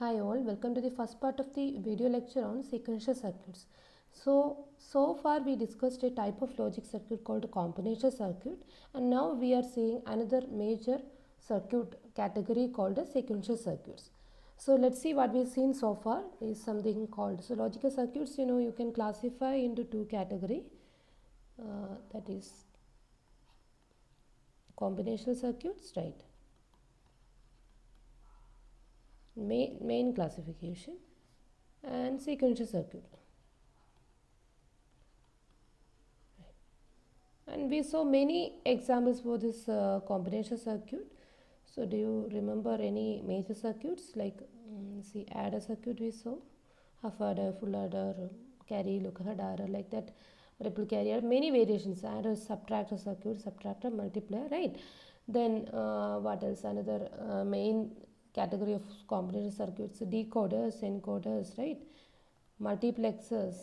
Hi all, welcome to the first part of the video lecture on sequential circuits. So far we discussed a type of logic circuit called combinational circuit, and now we are seeing another major circuit category called as sequential circuits. So let's see what we've seen so far is something called, so logical circuits, you can classify into two category, that is combinational circuits, right? Main classification, and sequential circuit. And we saw many examples for this combinational circuit. So do you remember any major circuits like see adder circuit we saw, half adder, full adder, carry, lookup adder, like that, ripple carrier, many variations, adder, subtractor circuit, subtractor, multiplier, right? Then what else? Another main category of combinational circuits, decoders, encoders, right? Multiplexers,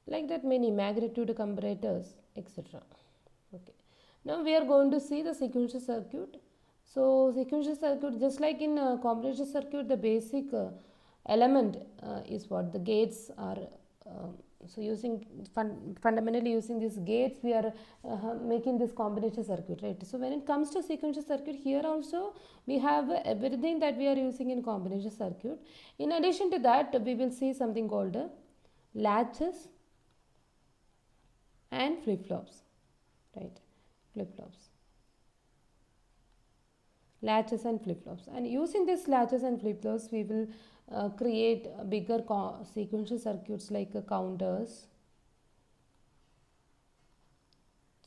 like that, many magnitude comparators, etc. Okay, now we are going to see the sequential circuit. So sequential circuit, just like in combinational circuit, the basic element is what the gates are. So using fundamentally using these gates, we are making this combination circuit, right? So when it comes to sequential circuit, here also we have everything that we are using in combination circuit. In addition to that, we will see something called latches and flip-flops, right? Flip-flops, latches and flip-flops, and using these latches and flip-flops we will create bigger sequential circuits like counters,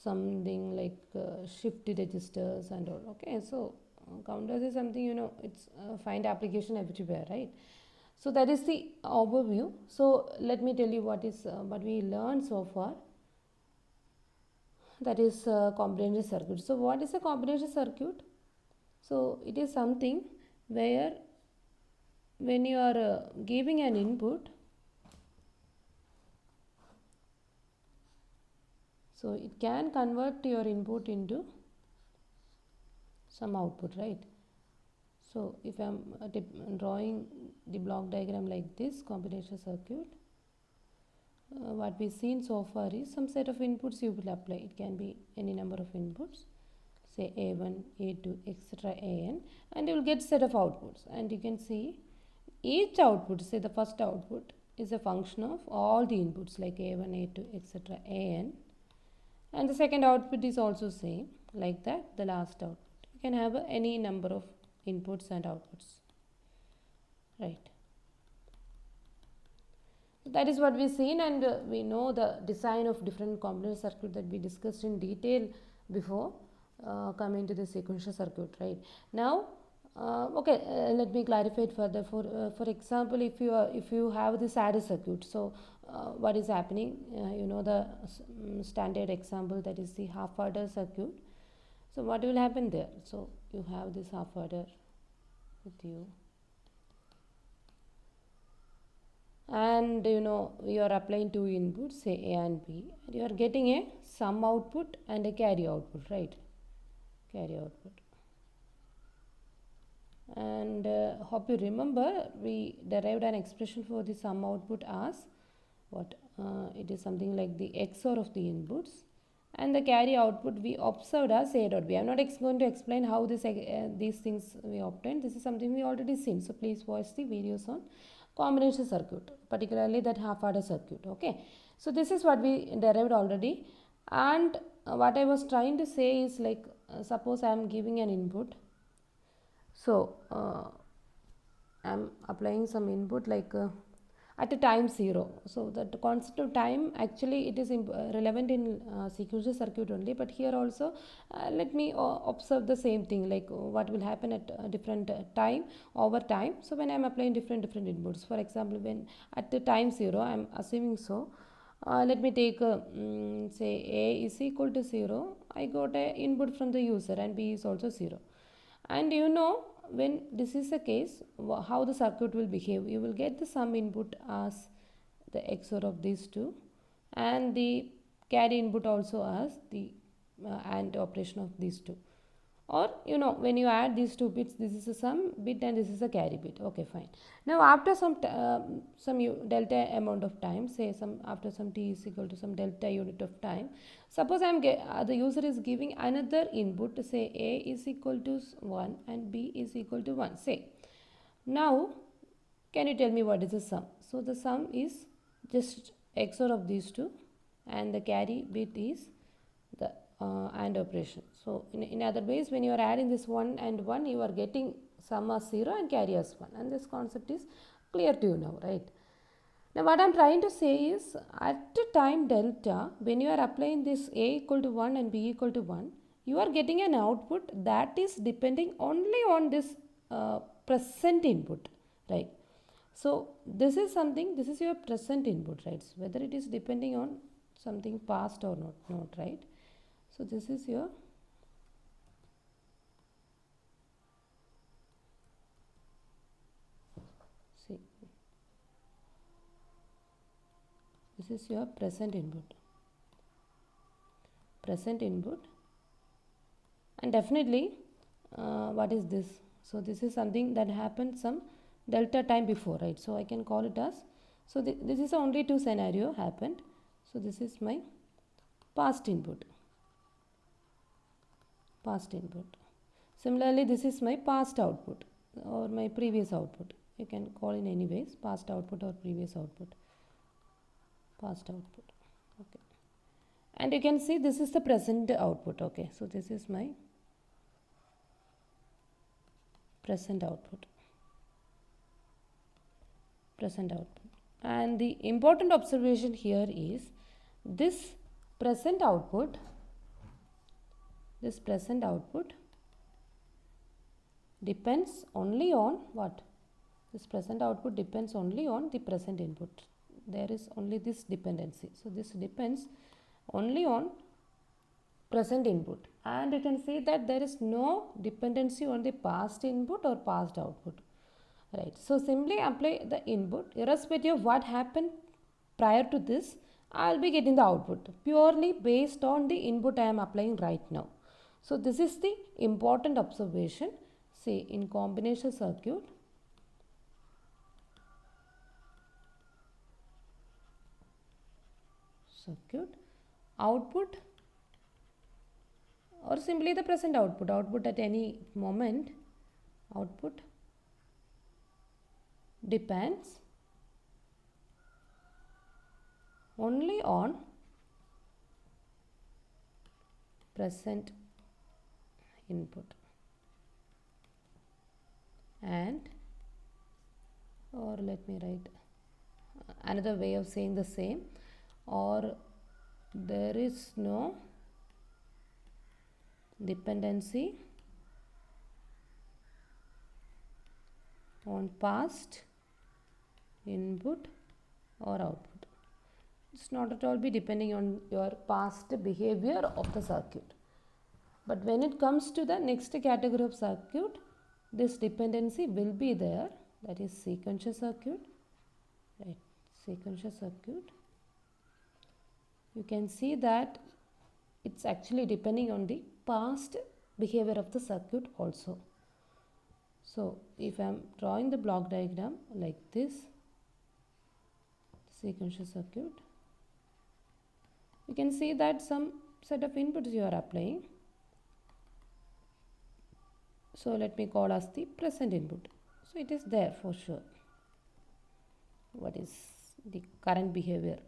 something like shift registers and all. Okay, so counters is something, it's find application everywhere, right? So that is the overview. So let me tell you what we learned so far, that is combinational circuit. So what is a combinational circuit? So it is something where when you are giving an input, so it can convert your input into some output, right? So if I am drawing the block diagram like this combinational circuit, what we've seen so far is some set of inputs you will apply. It can be any number of inputs, say A1, A2, etc. AN, and you will get set of outputs, and you can see each output, say the first output is a function of all the inputs like A1, A2, etc. AN, and the second output is also same like that, the last output. You can have any number of inputs and outputs, right? So that is what we've seen, and we know the design of different combinational circuit that we discussed in detail before coming to the sequential circuit, right? Now okay, let me clarify it further. For example, if you have this adder circuit, so what is happening, the standard example, that is the half adder circuit. So what will happen there? So you have this half adder with you, and you are applying two inputs, say A and B, and you are getting a sum output and a carry output, right? Carry output. And hope you remember we derived an expression for the sum output as what, it is something like the XOR of the inputs, and the carry output we observed as A dot B. I am not going to explain how these things we obtained. This is something we already seen, so please watch the videos on combination circuit, particularly that half adder circuit. Okay, so this is what we derived already, and what I was trying to say is like suppose I am giving an input. So I am applying some input like at a time 0. So that concept of time, actually it is relevant in sequential circuit only, but here also let me observe the same thing, like what will happen at different time over time. So when I am applying different inputs, for example, when at the time 0 I am assuming, so let me take say A is equal to 0, I got a input from the user, and B is also 0. And when this is the case, how the circuit will behave, you will get the sum input as the XOR of these two, and the carry input also as the AND operation of these two. or when you add these two bits, this is a sum bit and this is a carry bit. Okay, fine. Now after some delta amount of time, say after some t is equal to some delta unit of time, suppose the user is giving another input, say a is equal to 1 and b is equal to 1, say. Now can you tell me what is the sum? So the sum is just XOR of these two, and the carry bit is the AND operation. So in other ways, when you are adding this 1 and 1, you are getting sum as 0 and carry as 1, and this concept is clear to you now, right? Now what I am trying to say is, at time delta, when you are applying this a equal to 1 and b equal to 1, you are getting an output that is depending only on this present input, right? So this is your present input, right? So whether it is depending on something past or not, right? So this is your this is your present input, and definitely what is this? So this is something that happened some delta time before, right? So I can call it as, so this is only two scenario happened. So this is my past input. Similarly, this is my past output or my previous output. You can call in any ways, past output or previous output. Okay. And you can see this is the present output. Okay, so this is my present output. And the important observation here is this present output depends only on what? This present output depends only on the present input. There is only this dependency. So this depends only on present input, and you can see that there is no dependency on the past input or past output, right? So simply apply the input irrespective of what happened prior to this. I'll be getting the output purely based on the input I am applying right now. So this is the important observation. See, in combinational circuit, output, or simply the present output at any moment, output depends only on present input, and, or let me write another way of saying the same, or there is no dependency on past input or output. It's not at all be depending on your past behavior of the circuit. But when it comes to the next category of circuit, this dependency will be there, that is sequential circuit, right? Sequential circuit. You can see that it's actually depending on the past behavior of the circuit also. So if I am drawing the block diagram like this, sequential circuit, you can see that some set of inputs you are applying. So let me call as the present input. So it is there for sure. What is the current behavior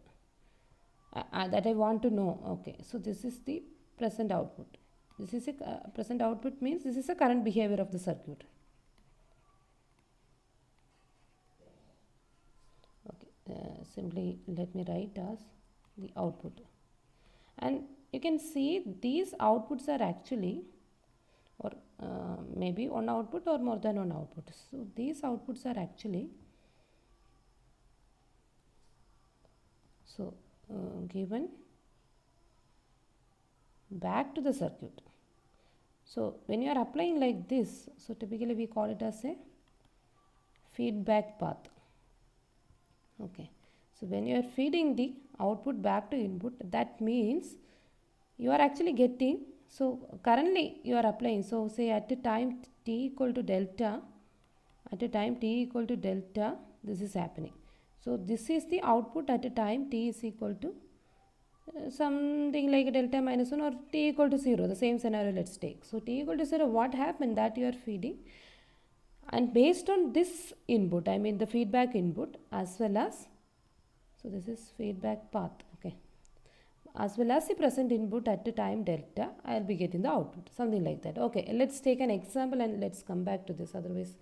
that I want to know? Okay, so this is the present output. This is a present output means this is a current behavior of the circuit. Okay, simply let me write as the output, and you can see these outputs are actually, or maybe one output or more than one output. So these outputs are actually given back to the circuit. So when you are applying like this, so typically we call it as a feedback path. Okay, so when you are feeding the output back to input, that means you are actually getting So currently you are applying, so say at the time t equal to delta, at a time t equal to delta, this is happening. So this is the output at a time t is equal to something like delta minus 1 or t equal to 0, the same scenario let's take. So t equal to 0, what happened that you are feeding, and based on this input, I mean the feedback input as well as, so this is feedback path, okay, as well as the present input at the time delta, I will be getting the output, something like that. Okay, let's take an example and let's come back to this, otherwise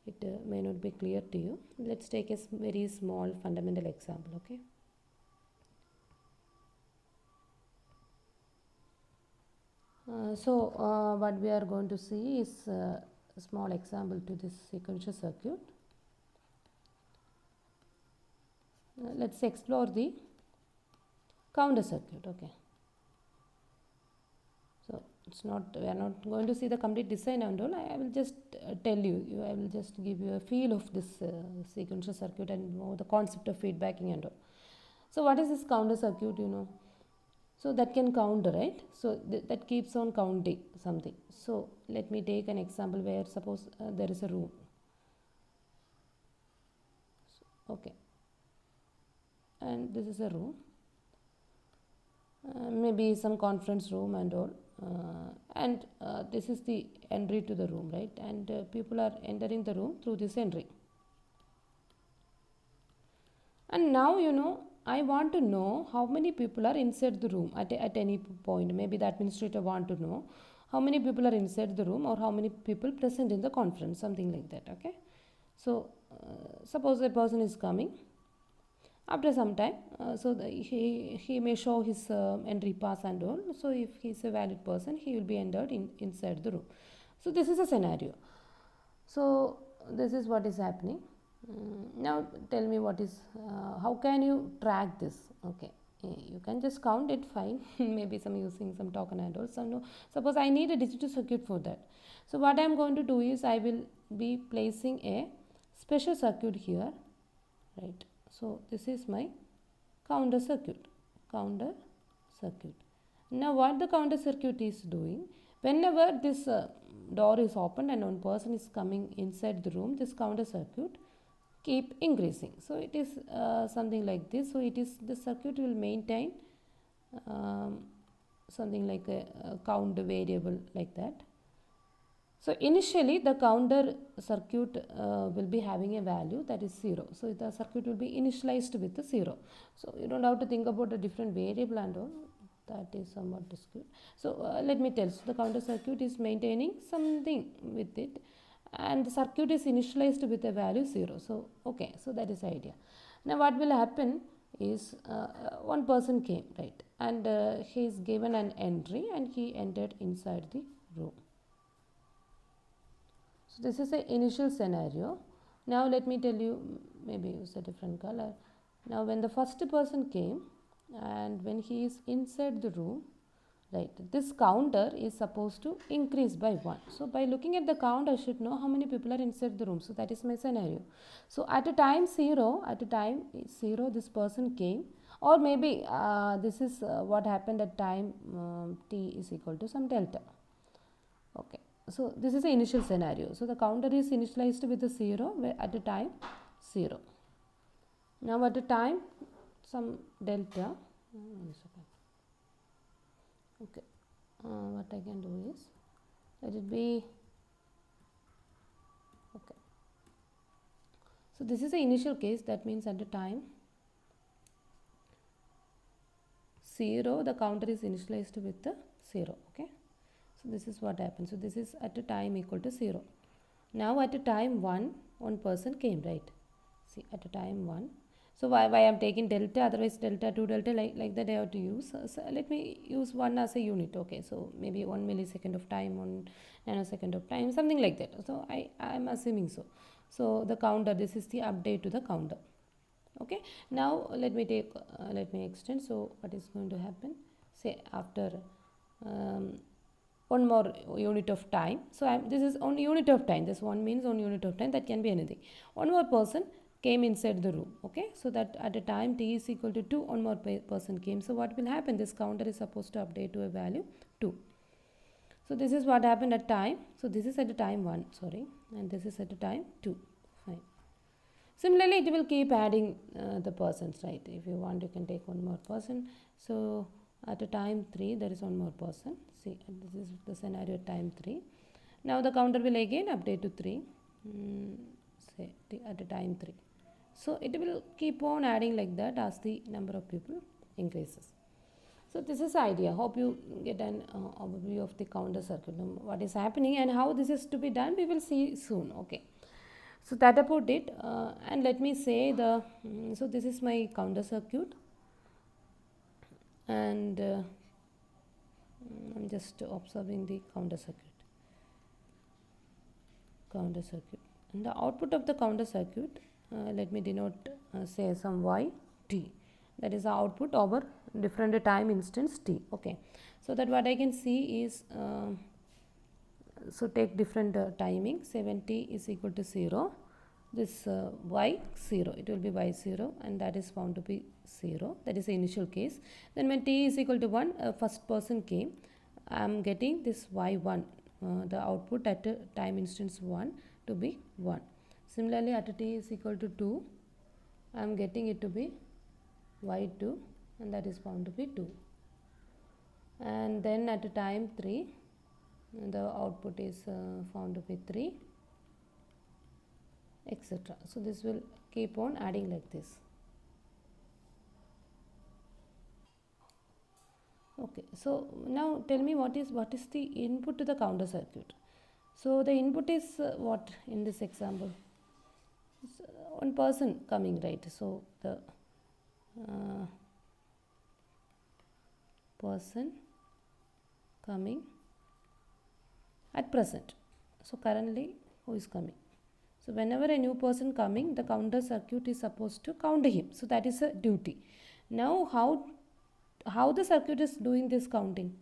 it may not be clear to you. Let's take a very small fundamental example, okay. What we are going to see is a small example to this sequential circuit. Let's explore the counter circuit, okay. So it's not, we are not going to see the complete design and all. I will just tell you, I will just give you a feel of this sequential circuit and know the concept of feedbacking and all. So what is this counter circuit, you know? So that can counter, right? So that keeps on counting something. So let me take an example where suppose there is a room. So, okay. And this is a room. Maybe some conference room and all. This is the entry to the room, right? And people are entering the room through this entry. And now, you know, I want to know how many people are inside the room at any point. Maybe the administrator want to know how many people are inside the room or how many people present in the conference, something like that, okay. So suppose a person is coming after some time, he may show his entry pass and all. So if he is a valid person, he will be entered inside the room. So this is a scenario. So this is what is happening. Now tell me what is, how can you track this? Okay, you can just count it, fine. Maybe some using some token and all. So no, suppose I need a digital circuit for that. So what I am going to do is I will be placing a special circuit here, right? So this is my counter circuit. Now what the counter circuit is doing, whenever this door is opened and one person is coming inside the room, this counter circuit keep increasing. So it is something like this. So it is, the circuit will maintain something like a count variable like that. So initially the counter circuit will be having a value that is 0. So the circuit will be initialized with the 0. So you don't have to think about a different variable and all. That is somewhat discrete. So let me tell. So the counter circuit is maintaining something with it, and the circuit is initialized with a value 0. So okay, so that is the idea. Now what will happen is one person came, right, and he is given an entry and he entered inside the room. So this is the initial scenario. Now let me tell you, maybe use a different color. Now when the first person came and when he is inside the room, right, this counter is supposed to increase by 1. So by looking at the count, I should know how many people are inside the room. So that is my scenario. So at a time 0, this person came, or maybe this is what happened at time t is equal to some delta. Okay. So this is the initial scenario. So the counter is initialized with a 0 at a time 0. Now at a time some delta. Okay. What I can do is, let it be, okay. So this is the initial case. That means at the time 0, the counter is initialized with the 0. Okay. So this is what happens. So this is at a time equal to 0. Now at a time 1, one person came, right? See, at a time 1. So why I am taking delta, otherwise delta 2 delta like that I have to use. So let me use 1 as a unit. Okay, so maybe 1 millisecond of time, 1 nanosecond of time, something like that. So I am assuming so. So the counter, this is the update to the counter. Okay, now let me take, let me extend. So what is going to happen? Say after one more unit of time. So this is on unit of time. This one means on unit of time. That can be anything. One more person came inside the room. Okay, so that at a time t is equal to 2, one more person came. So what will happen? This counter is supposed to update to a value 2. So this is what happened at time. So this is at the time 1, sorry, and this is at the time 2. Fine. Similarly, it will keep adding the persons, right? If you want, you can take one more person. So at a time 3, there is one more person. See, this is the scenario at time 3. Now the counter will again update to 3, say at a time 3. So it will keep on adding like that as the number of people increases. So this is the idea. Hope you get an overview of the counter circuit. What is happening and how this is to be done, we will see soon. Okay. So that about it. And let me say so this is my counter circuit. And I'm just observing the counter circuit. And the output of the counter circuit, let me denote say some y t, that is the output over different time instance t. Okay, so that what I can see is so take different timing. 7t is equal to 0, this y 0, it will be y 0, and that is found to be 0, that is the initial case. Then when t is equal to 1, first person came, I am getting this y1, the output at time instance 1 to be 1. Similarly, at t is equal to 2, I am getting it to be y2, and that is found to be 2. And then at time 3, the output is found to be 3, etc. So this will keep on adding like this. Okay, so now tell me what is the input to the counter circuit. So the input is what in this example? It's one person coming, right? So the person coming at present. So currently who is coming? So whenever a new person coming, the counter circuit is supposed to count him. So that is a duty. Now how the circuit is doing this counting?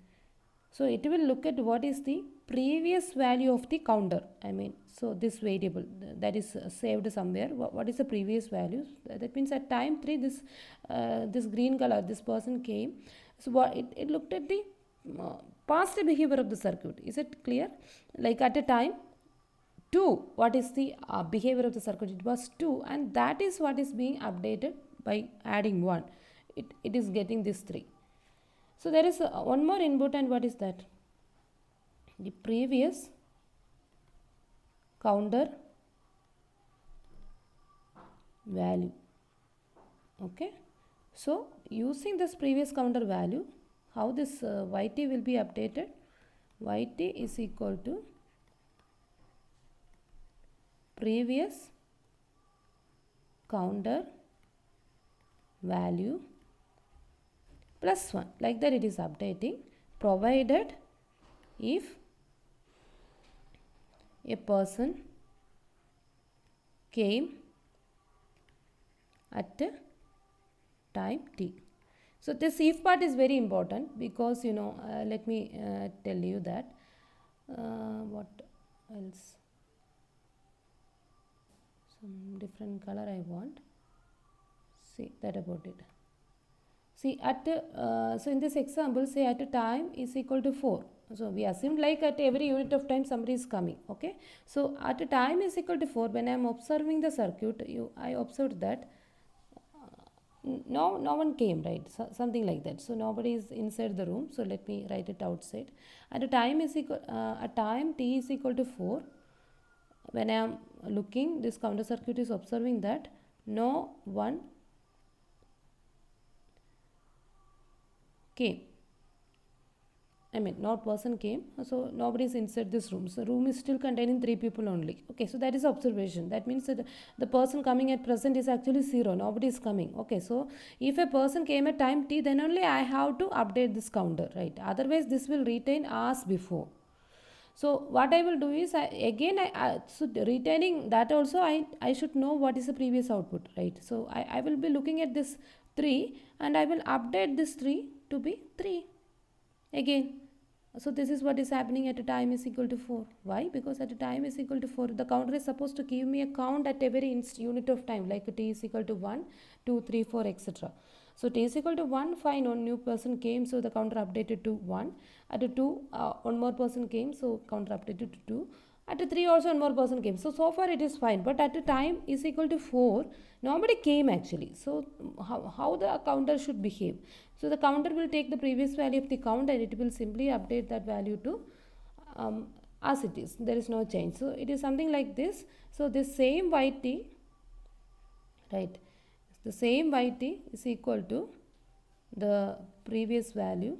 So it will look at what is the previous value of the counter. I mean, so this variable that is saved somewhere. What is the previous value? That means at time 3, this green color, this person came. So what it looked at the past behavior of the circuit. Is it clear? Like at a time 2, what is the behavior of the circuit? It was 2, and that is what is being updated by adding 1. It is getting this 3. So there is one more input, and what is that? The previous counter value. Okay. So using this previous counter value, how this yt will be updated? Yt is equal to previous counter value plus 1, like that it is updating, provided if a person came at time t. So this if part is very important, because let me tell you that what else, some different color I want. See that about it. See at so in this example, say at a time is equal to 4. So we assume like at every unit of time somebody is coming. Okay. So at a time is equal to 4. When I am observing the circuit, I observed that no one came, right? So, something like that. So nobody is inside the room. So let me write it outside. At a time is equal at time t is equal to 4. When I am looking, this counter circuit is observing that no one came. I mean, not person came, so nobody is inside this room. So room is still containing 3 people only. Okay, so that is observation. That means that the person coming at present is actually 0. Nobody is coming. Okay, so if a person came at time t, then only I have to update this counter, right? Otherwise, this will retain as before. So what I will do is, so retaining that also, I should know what is the previous output, right? So I will be looking at this 3, and I will update this 3 to be 3 again. So this is what is happening at a time is equal to 4. Why? Because at a time is equal to 4, the counter is supposed to give me a count at every unit of time, like t is equal to 1, 2, 3, 4, etc. So t is equal to 1, fine, one new person came, so the counter updated to 1. At 2, one more person came, so counter updated to 2. At 3 also one more person came. So far it is fine. But at a time is equal to 4, nobody came actually. So how the counter should behave? So the counter will take the previous value of the count and it will simply update that value to as it is. There is no change. So it is something like this. So this same yt, right, the same yt is equal to the previous value.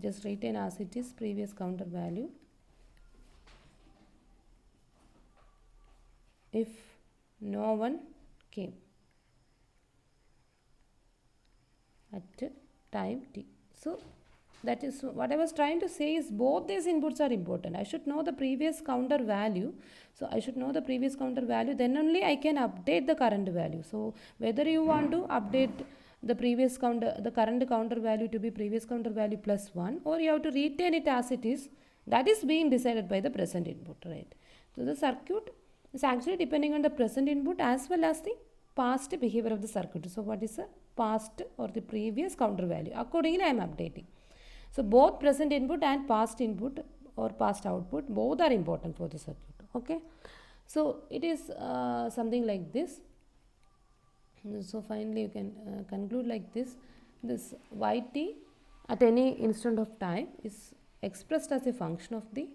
Just retain as it is, previous counter value, if no one came at time t. So that is what I was trying to say is both these inputs are important. I should know the previous counter value. So I should know the previous counter value, then only I can update the current value. So whether you want to update the previous counter, the current counter value to be previous counter value plus 1, or you have to retain it as it is, that is being decided by the present input, right? So the circuit is actually depending on the present input as well as the past behavior of the circuit. So what is the past or the previous counter value? Accordingly I am updating. So both present input and past input or past output, both are important for the circuit. Okay. So it is something like this. So finally you can conclude like this. This yt at any instant of time is expressed as a function of the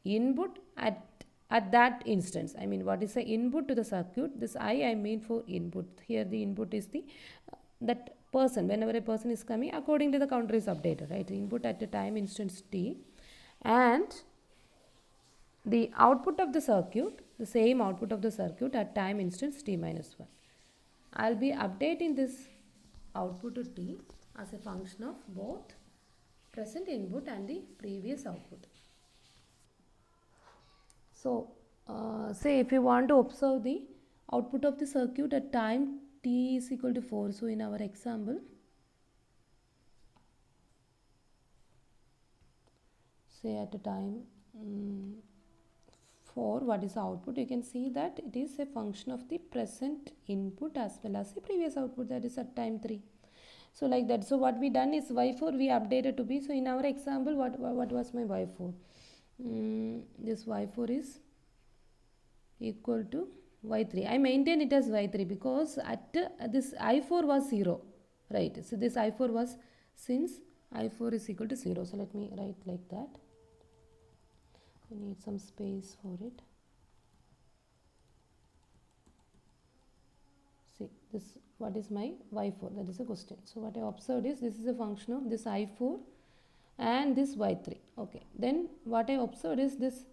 input at that instance. I mean, what is the input to the circuit? This I mean for input. Here the input is the that person. Whenever a person is coming, accordingly the counter is updated, right? Input at a time instance t, and the output of the circuit, the same output of the circuit at time instance t minus 1. I'll be updating this output to t as a function of both present input and the previous output. So, say if you want to observe the output of the circuit at time t is equal to 4. So, in our example, say at a time 4, what is the output? You can see that it is a function of the present input as well as the previous output, that is at time 3. So, like that. So, what we done is y4 we updated to be. So, in our example, what was my y4? This y4 is equal to y3. I maintain it as y3 because at this i4 was 0, right? So this i4 was, since i4 is equal to 0. So let me write like that. I need some space for it. See this, what is my y4? That is a question. So what I observed is this is a function of this i4 and this y3. Okay, then what I observed is this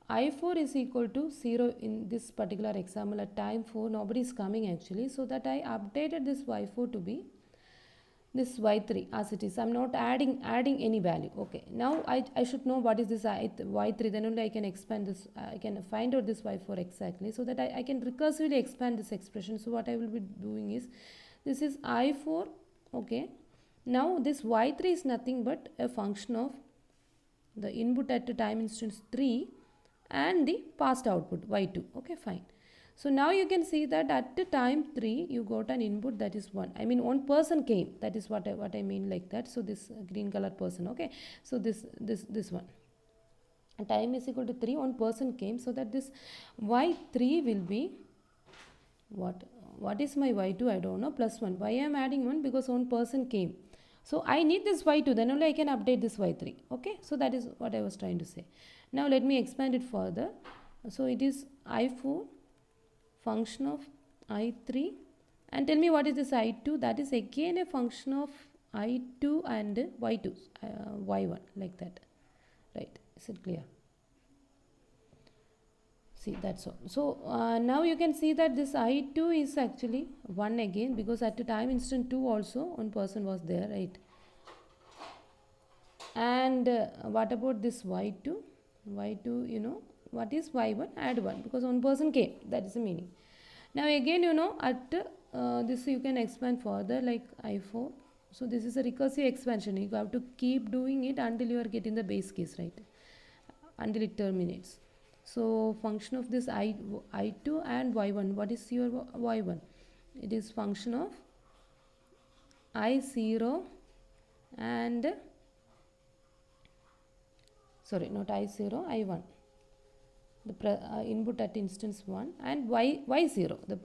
i4 is equal to 0 in this particular example at time 4. Nobody is coming actually, so that I updated this y4 to be this y3 as it is. I am not adding any value. Okay, now I should know what is this y3, then only I can expand this, I can find out this y4 exactly, so that I can recursively expand this expression. So what I will be doing is, this is i4. Okay, now this y3 is nothing but a function of the input at the time instance 3 and the past output y2. Okay, fine. So now you can see that at the time 3 you got an input that is 1. I mean one person came, that is what I mean like that. So this green color person. Okay, so this one, time is equal to 3, one person came, so that this y3 will be what is my y2? I don't know, plus 1. Why I am adding 1? Because one person came. So I need this y2, then only I can update this y3. Okay, so that is what I was trying to say. Now let me expand it further. So it is i4 function of i3, and tell me what is this i2? That is again a function of i2 and y2, y1, like that, right? Is it clear? See, that's all. So now you can see that this i2 is actually 1 again, because at the time instant 2 also one person was there, right? And what about this y2? Y2, you know, what is y1? Add 1, because one person came, that is the meaning. Now again, you know, at this you can expand further like i4. So this is a recursive expansion. You have to keep doing it until you are getting the base case, right? Until it terminates. So function of this i2 and y1. What is your y1? It is function of I0 and sorry, not I0, I1, the input at instance 1, and y0, the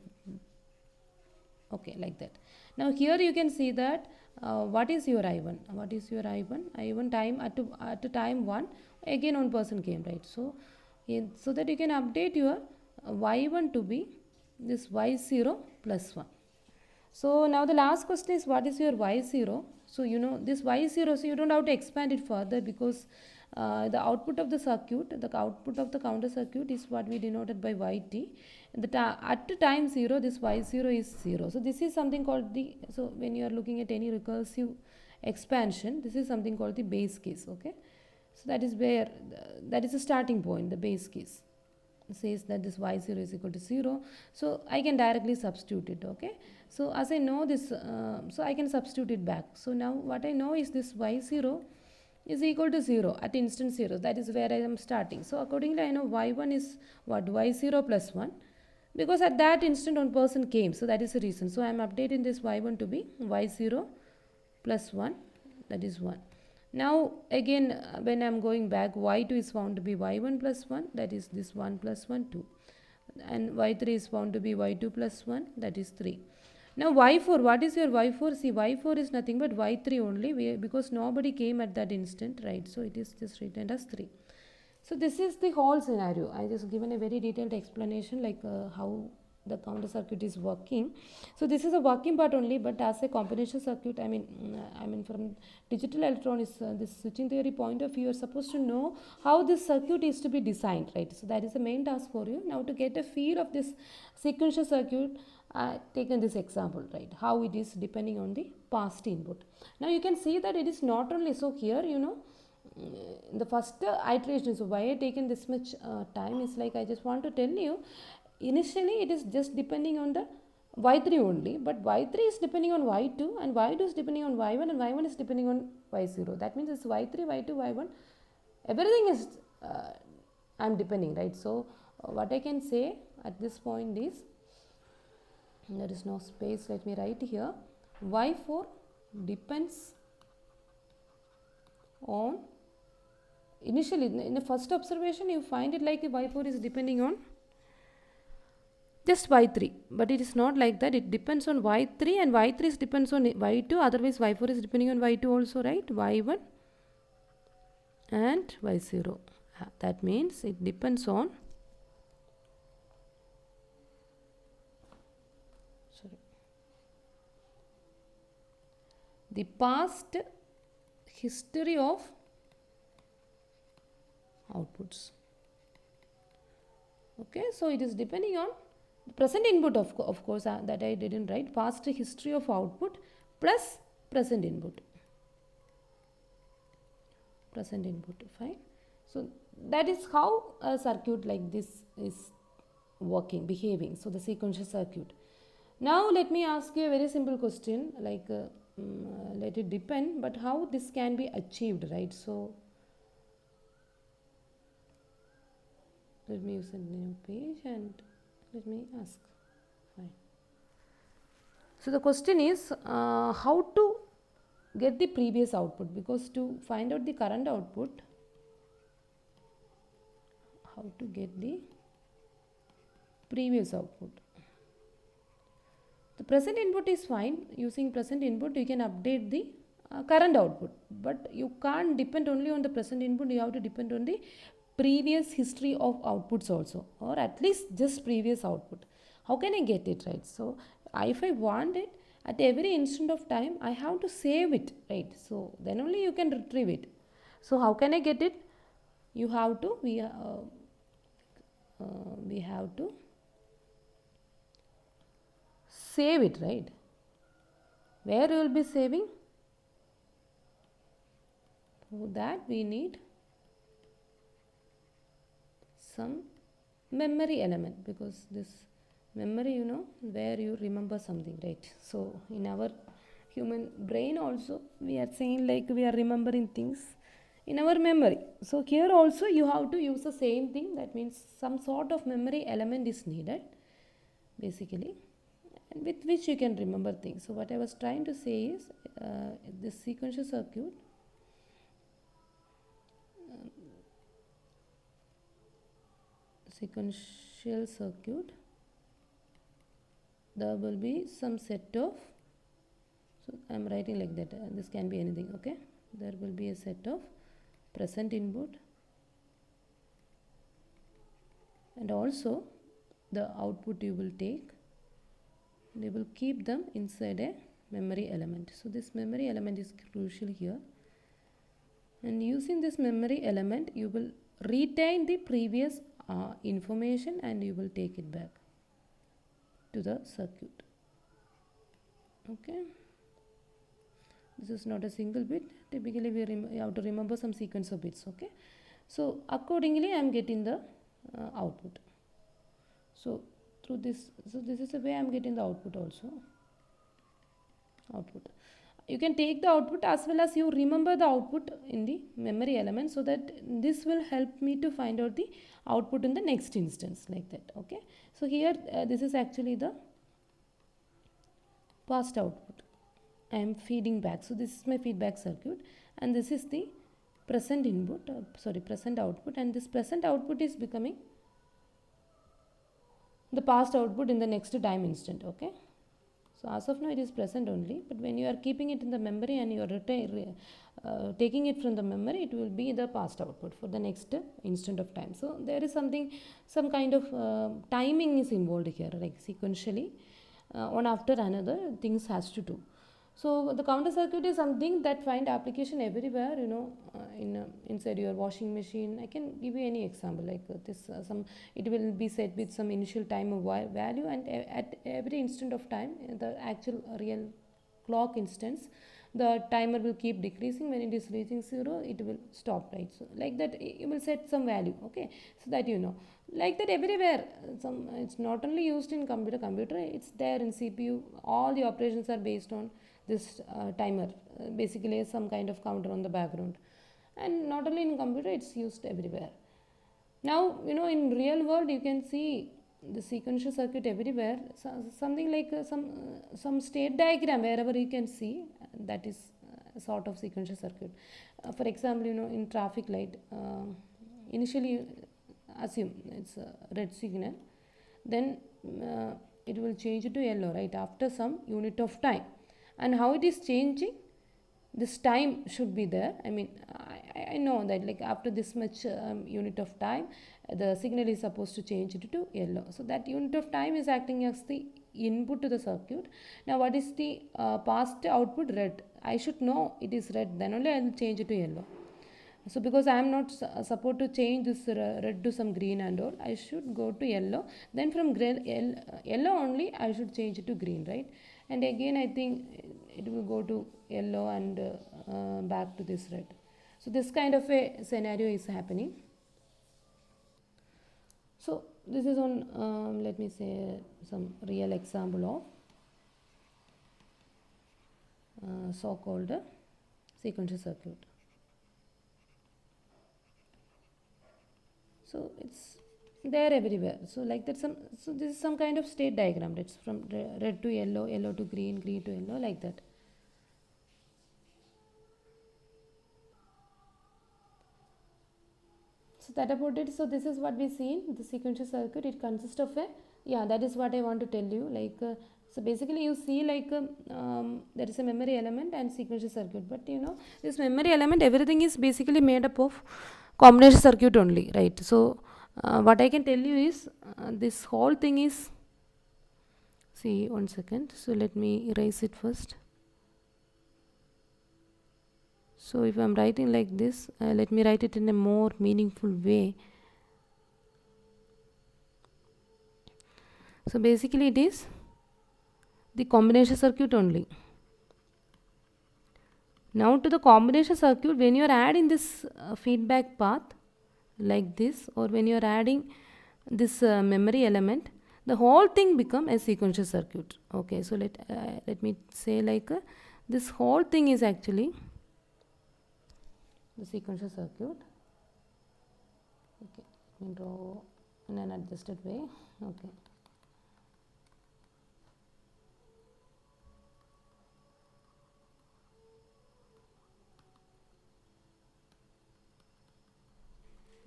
okay, like that. Now here you can see that what is your I1? What is your I1? I1 time at time 1, again 1 person came, right? So so that you can update your y1 to be this y0 plus 1. So now the last question is, what is your y0? So you know this y0, so you don't have to expand it further, because the output of the circuit, the output of the counter circuit is what we denoted by yt. At the time 0, this y0 is 0. So this is something called the, so when you are looking at any recursive expansion, this is something called the base case, okay. So that is where, that is the starting point, the base case says that this y0 is equal to 0. So I can directly substitute it, okay. So as I know this, so I can substitute it back. So now what I know is this y0 is equal to 0 at instance 0. That is where I am starting. So accordingly I know y1 is what, y0 plus 1, because at that instant 1 person came. So that is the reason. So I am updating this y1 to be y0 plus 1, that is 1. Now again when I am going back, y2 is found to be y1 plus 1, that is this 1 plus 1, 2. And y3 is found to be y2 plus 1, that is 3. Now y4, what is your y4? See, y4 is nothing but y3 only, because nobody came at that instant, right? So it is just written as 3. So this is the whole scenario. I just given a very detailed explanation, like how the counter circuit is working. So this is a working part only, but as a combinational circuit, I mean from digital electronics, this switching theory point of view, you are supposed to know how this circuit is to be designed, right? So that is the main task for you. Now to get a feel of this sequential circuit, taken this example, right, how it is depending on the past input. Now you can see that it is not only, so here you know the first iteration, so why I taken this much time is like, I just want to tell you, initially it is just depending on the y3 only, but y3 is depending on y2, and y2 is depending on y1, and y1 is depending on y0. That means it's y3, y2, y1, everything is I am depending, right? So what I can say at this point is, there is no space, let me write here, y4 depends on, initially in the first observation you find it like y4 is depending on just y3, but it is not like that. It depends on y3, and y3 is depends on y2, otherwise y4 is depending on y2 also, right? Y1 and y0. That means it depends on, sorry, the past history of outputs. Okay, so it is depending on the present input, of course, that I didn't write, past history of output plus present input. Present input, fine. So that is how a circuit like this is working, behaving. So the sequential circuit. Now let me ask you a very simple question, like let it depend, but how this can be achieved, right? So let me use a new page and let me ask. Fine. So the question is how to get the previous output, because to find out the current output, how to get the previous output. The present input is fine. Using present input you can update the current output, but you can't depend only on the present input, you have to depend on the previous history of outputs also, or at least just previous output. How can I get it, right? So if I want it at every instant of time, I have to save it, right? So then only you can retrieve it. So how can I get it? You have to, we have to save it, right? Where you will be saving? For that we need some memory element, because this memory, you know, where you remember something, right? So in our human brain also we are saying like we are remembering things in our memory. So here also you have to use the same thing. That means some sort of memory element is needed basically, and with which you can remember things. So what I was trying to say is this sequential circuit, there will be some set of, so I am writing like that, this can be anything, okay. There will be a set of present input and also the output you will take, they will keep them inside a memory element. So this memory element is crucial here, and using this memory element you will retain the previous information and you will take it back to the circuit. Okay, this is not a single bit. Typically we have to remember some sequence of bits. Okay, so accordingly I am getting the output. So through this, so this is the way I am getting the output also. Output, you can take the output as well as you remember the output in the memory element, so that this will help me to find out the output in the next instance, like that. Okay, so here this is actually the past output I am feeding back. So this is my feedback circuit and this is the present input, present output, and this present output is becoming the past output in the next time instant. Okay, so as of now it is present only, but when you are keeping it in the memory and you are taking it from the memory, it will be the past output for the next instant of time. So there is some kind of timing is involved here, like sequentially one after another things has to do. So the counter circuit is something that find application everywhere, inside your washing machine. I can give you any example like this. It will be set with some initial time of value, and at every instant of time, the actual real clock instance, the timer will keep decreasing. When it is reaching 0, it will stop, right? So like that you will set some value, okay, so that like that everywhere. It's not only used in computer, it's there in CPU. All the operations are based on this timer, basically some kind of counter on the background, and not only in computer, it's used everywhere. Now in real world you can see the sequential circuit everywhere. Something like some state diagram wherever you can see, that is a sort of sequential circuit. For example, in traffic light, initially assume it's a red signal, then it will change to yellow, right, after some unit of time. And how it is changing, this time should be there. I mean, I know that like after this much unit of time, the signal is supposed to change it to yellow. So that unit of time is acting as the input to the circuit. Now what is the past output? Red. I should know it is red, then only I will change it to yellow. So because I am not supposed to change this red to some green and all, I should go to yellow. Then from yellow only I should change it to green, right? And again I think it will go to yellow and back to this red. So this kind of a scenario is happening. So this is on let me say some real example of so-called sequential circuit. So it's there everywhere. So like that so this is some kind of state diagram. It's from red to yellow, yellow to green, green to yellow, like that. So that about it. So this is what we see in the sequential circuit. It consists of that is what I want to tell you. Like so basically you see like there is a memory element and sequential circuit, but this memory element, everything is basically made up of combination circuit only, right? So what I can tell you is this whole thing is, see, 1 second, so let me erase it first. So if I am writing like this, let me write it in a more meaningful way. So basically it is the combination circuit only. Now to the combination circuit, when you are adding this feedback path like this, or when you are adding this memory element, the whole thing become a sequential circuit. Okay, so let me say like this whole thing is actually the sequential circuit. Okay, let me draw in an adjusted way. Okay.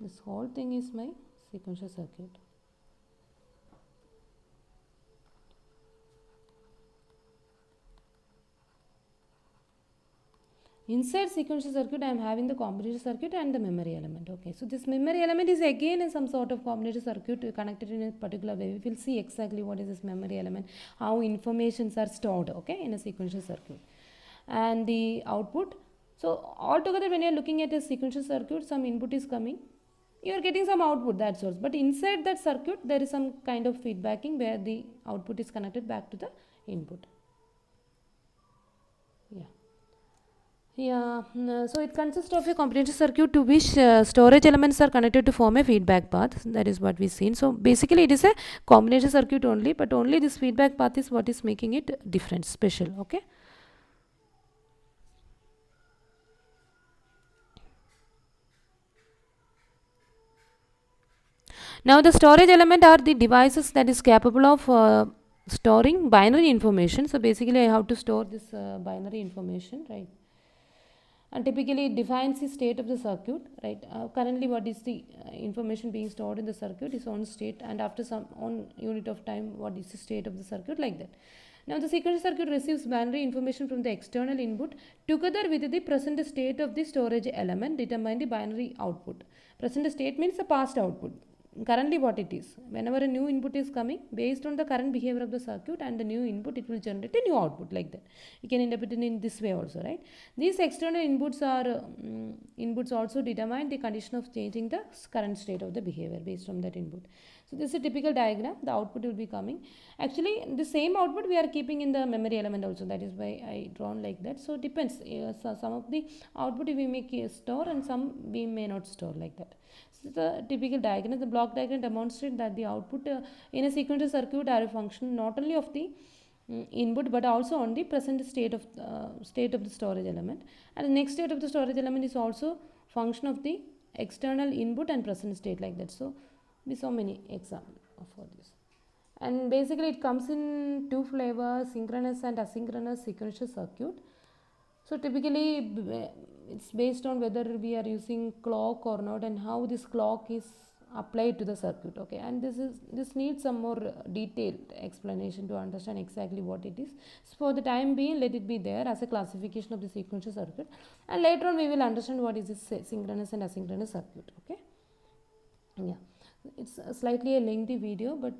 This whole thing is my sequential circuit. Inside sequential circuit, I am having the combinational circuit and the memory element. Okay, so this memory element is again in some sort of combinational circuit connected in a particular way. We will see exactly what is this memory element, how informations are stored, okay, in a sequential circuit. And the output. So altogether, when you are looking at a sequential circuit, some input is coming, you are getting some output, that's all. But inside that circuit, there is some kind of feedbacking where the output is connected back to the input. Yeah. Yeah, so it consists of a combinational circuit to which storage elements are connected to form a feedback path. That is what we've seen. So basically, it is a combination circuit only, but only this feedback path is what is making it different, special. Okay. Now, the storage element are the devices that is capable of storing binary information. So basically, I have to store this binary information, right? And typically it defines the state of the circuit, right? Currently what is the information being stored in the circuit is on state, and after some on unit of time what is the state of the circuit, like that. Now the sequential circuit receives binary information from the external input together with the present state of the storage element determine the binary output. Present state means the past output, currently what it is. Whenever a new input is coming, based on the current behavior of the circuit and the new input, it will generate a new output, like that. You can interpret it in this way also, right? These external inputs are inputs also determine the condition of changing the current state of the behavior based on that input. So this is a typical diagram. The output will be coming. Actually, the same output we are keeping in the memory element also. That is why I drawn like that. So it depends. So some of the output we may store and some we may not store, like that. So the typical diagram, the block diagram demonstrates that the output in a sequential circuit are a function not only of the input but also on the present state of the storage element, and the next state of the storage element is also function of the external input and present state, like that. So we saw many examples for this, and basically it comes in two flavors: synchronous and asynchronous sequential circuit. So typically it's based on whether we are using clock or not and how this clock is applied to the circuit. Okay, and this needs some more detailed explanation to understand exactly what it is. So for the time being, let it be there as a classification of the sequential circuit, and later on we will understand what is this synchronous and asynchronous circuit. Okay. Yeah, it's slightly a lengthy video, but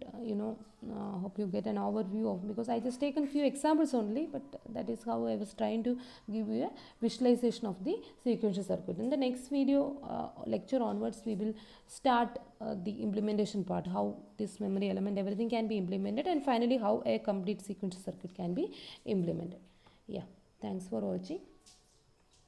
hope you get an overview of, because I just taken few examples only, but that is how I was trying to give you a visualization of the sequential circuit. In the next video lecture onwards, we will start the implementation part, how this memory element everything can be implemented, and finally how a complete sequential circuit can be implemented. Yeah, thanks for watching.